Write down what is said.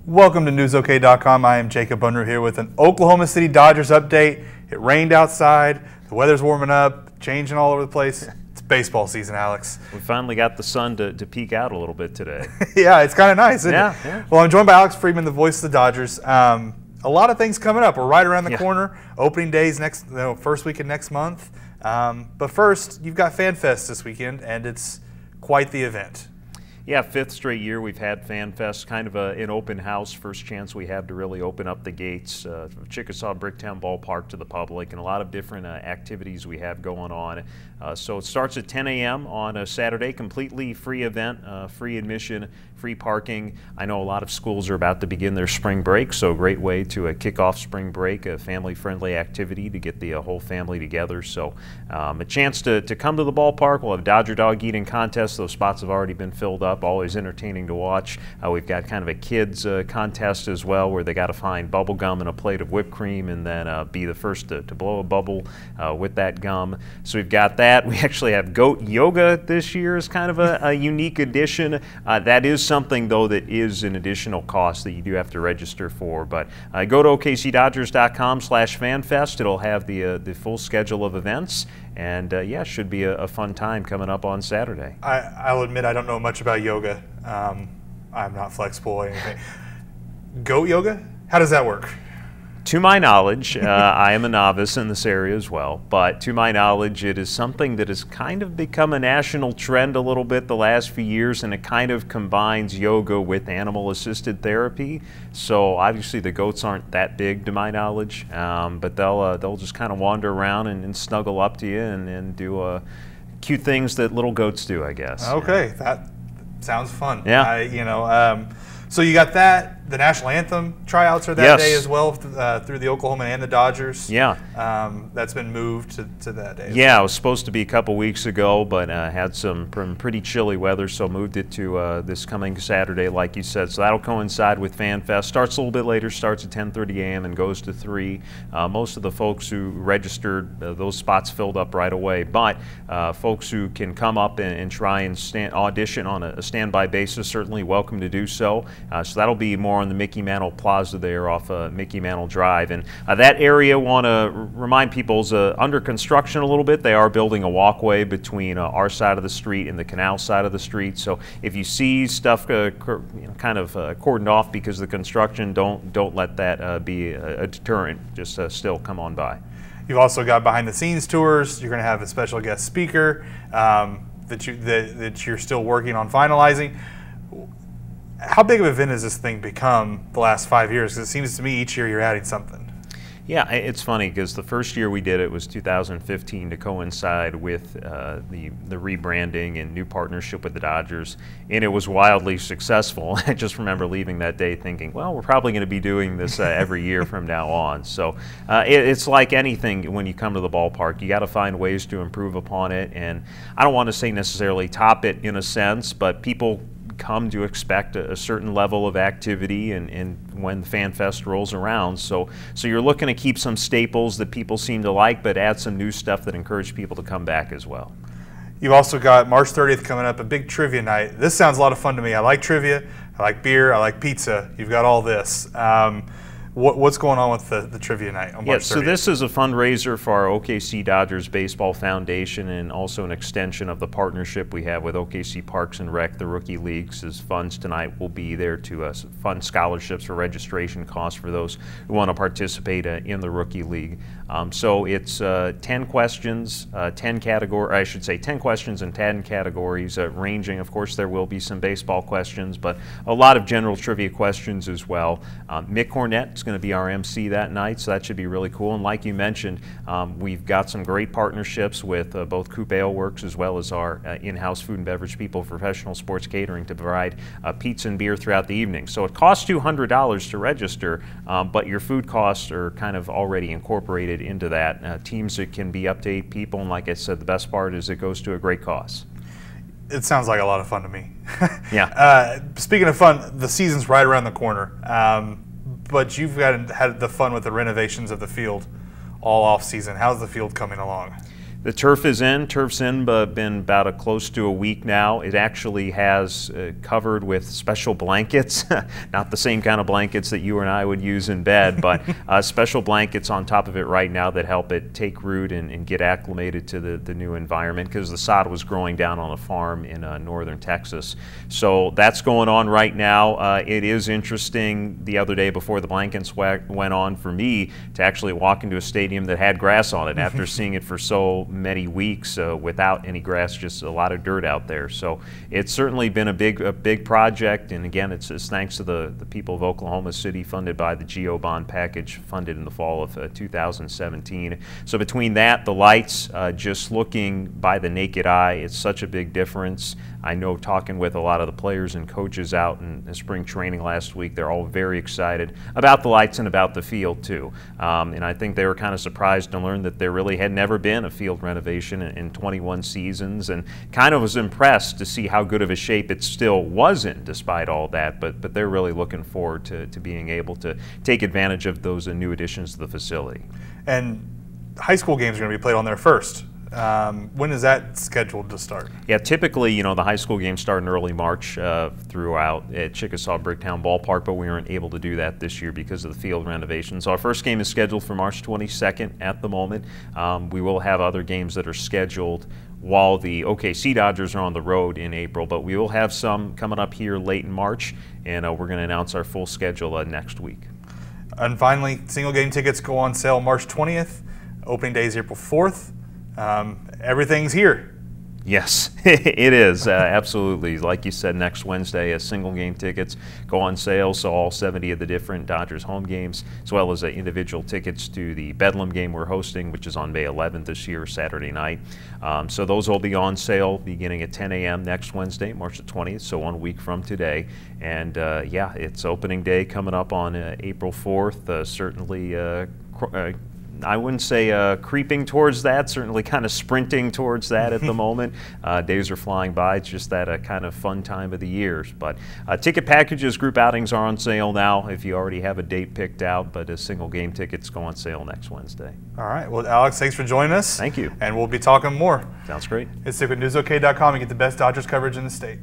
Welcome to NewsOK.com. I am Jacob Unruh here with an Oklahoma City Dodgers update. It rained outside, the weather's warming up, changing all over the place. It's baseball season, Alex. We finally got the sun to peek out a little bit today. Yeah, it's kind of nice, isn't it? Yeah. Well, I'm joined by Alex Friedman, the voice of the Dodgers. A lot of things coming up. We're right around the corner. Opening days first weekend next month. But first, you've got FanFest this weekend, and it's quite the event. Yeah, fifth straight year we've had FanFest, kind of an open house, first chance we have to really open up the gates of Chickasaw Bricktown Ballpark to the public, and a lot of different activities we have going on. So it starts at 10 a.m. on a Saturday, completely free event, free admission, free parking. I know a lot of schools are about to begin their spring break, so a great way to kick off spring break, a family-friendly activity to get the whole family together. So a chance to come to the ballpark. We'll have Dodger dog eating contest. Those spots have already been filled up. Always entertaining to watch. We've got kind of a kids contest as well, where they got to find bubble gum and a plate of whipped cream and then be the first to blow a bubble with that gum. So we've got that. We actually have goat yoga this year as kind of a unique addition. That is something, though, that is an additional cost that you do have to register for. But go to OKCDodgers.com/FanFest. It'll have the full schedule of events. And yeah, should be a fun time coming up on Saturday. I'll admit I don't know much about yoga. I'm not flexible or anything. Goat yoga? How does that work? To my knowledge, I am a novice in this area as well, but to my knowledge, it is something that has kind of become a national trend a little bit the last few years, and it kind of combines yoga with animal-assisted therapy. So obviously the goats aren't that big to my knowledge, but they'll just kind of wander around and snuggle up to you and do cute things that little goats do, I guess. Okay, that sounds fun. Yeah. So you got that. The national anthem tryouts are that day as well through the Oklahoman and the Dodgers. Yeah. That's been moved to that day. Yeah, it was supposed to be a couple weeks ago, but had some pretty chilly weather, so moved it to this coming Saturday, like you said. So that'll coincide with FanFest. Starts a little bit later, starts at 10:30 a.m. and goes to 3. Most of the folks who registered, those spots filled up right away. But folks who can come up and try and audition on a standby basis, certainly welcome to do so. So that'll be more on the Mickey Mantle Plaza there off Mickey Mantle Drive. And that area, want to remind people, is under construction a little bit. They are building a walkway between our side of the street and the canal side of the street. So if you see stuff kind of cordoned off because of the construction, don't let that be a deterrent. Just still come on by. You've also got behind-the-scenes tours. You're going to have a special guest speaker that you're still working on finalizing. How big of an event has this thing become the last 5 years? Because it seems to me each year you're adding something. Yeah, it's funny because the first year we did it was 2015 to coincide with the rebranding and new partnership with the Dodgers, and it was wildly successful. I just remember leaving that day thinking, well, we're probably going to be doing this every year from now on. So it's like anything when you come to the ballpark. You got to find ways to improve upon it, and I don't want to say necessarily top it in a sense, but people come to expect a certain level of activity and when FanFest rolls around. So you're looking to keep some staples that people seem to like, but add some new stuff that encourage people to come back as well. You've also got March 30th coming up, a big trivia night. This sounds a lot of fun to me. I like trivia, I like beer, I like pizza. You've got all this. What's going on with the trivia night on March 30th? So this is a fundraiser for our OKC Dodgers Baseball Foundation, and also an extension of the partnership we have with OKC Parks and Rec, the Rookie Leagues. As funds tonight will be there to fund scholarships for registration costs for those who want to participate in the Rookie League. So it's 10 questions, 10 questions in 10 categories, ranging. Of course, there will be some baseball questions, but a lot of general trivia questions as well. Mick Cornett is going to be our MC that night, so that should be really cool. And like you mentioned, we've got some great partnerships with both Coop Ale Works as well as our in-house food and beverage people, Professional Sports Catering, to provide pizza and beer throughout the evening. So it costs $200 to register, but your food costs are kind of already incorporated into that. Teams that can be up to 8 people, and like I said, the best part is it goes to a great cause. It sounds like a lot of fun to me. Yeah. Speaking of fun, the season's right around the corner. But you've had the fun with the renovations of the field all off season. How's the field coming along? The turf is in. Turf's in, but been about close to a week now. It actually has covered with special blankets, not the same kind of blankets that you and I would use in bed, but special blankets on top of it right now that help it take root and get acclimated to the new environment, because the sod was growing down on a farm in northern Texas. So that's going on right now. It is interesting the other day before the blankets went on for me to actually walk into a stadium that had grass on it after seeing it for so many weeks without any grass, just a lot of dirt out there. So it's certainly been a big project, and again, it's thanks to the people of Oklahoma City, funded by the GEO bond package funded in the fall of 2017. So between that, the lights, just looking by the naked eye, it's such a big difference. I know, talking with a lot of the players and coaches out in spring training last week, they're all very excited about the lights and about the field too. And I think they were kind of surprised to learn that there really had never been a field renovation in 21 seasons, and kind of was impressed to see how good of a shape it still was in despite all that. But they're really looking forward to being able to take advantage of those new additions to the facility. And high school games are going to be played on there first. When is that scheduled to start? Yeah, typically, you know, the high school games start in early March throughout at Chickasaw Bricktown Ballpark, but we weren't able to do that this year because of the field renovations. So our first game is scheduled for March 22nd at the moment. We will have other games that are scheduled while the OKC Dodgers are on the road in April, but we will have some coming up here late in March, and we're going to announce our full schedule next week. And finally, single game tickets go on sale March 20th. Opening day is April 4th. Everything's here. Yes, it is, absolutely. Like you said, next Wednesday, single game tickets go on sale, so all 70 of the different Dodgers home games, as well as individual tickets to the Bedlam game we're hosting, which is on May 11th this year, Saturday night. So those will be on sale beginning at 10 a.m. next Wednesday, March the 20th, so 1 week from today. And yeah, it's opening day coming up on April 4th, certainly I wouldn't say creeping towards that, certainly kind of sprinting towards that at the moment. Days are flying by. It's just that kind of fun time of the year. But ticket packages, group outings are on sale now if you already have a date picked out, but single game tickets go on sale next Wednesday. All right. Well, Alex, thanks for joining us. Thank you. And we'll be talking more. Sounds great. Stick with newsok.com and get the best Dodgers coverage in the state.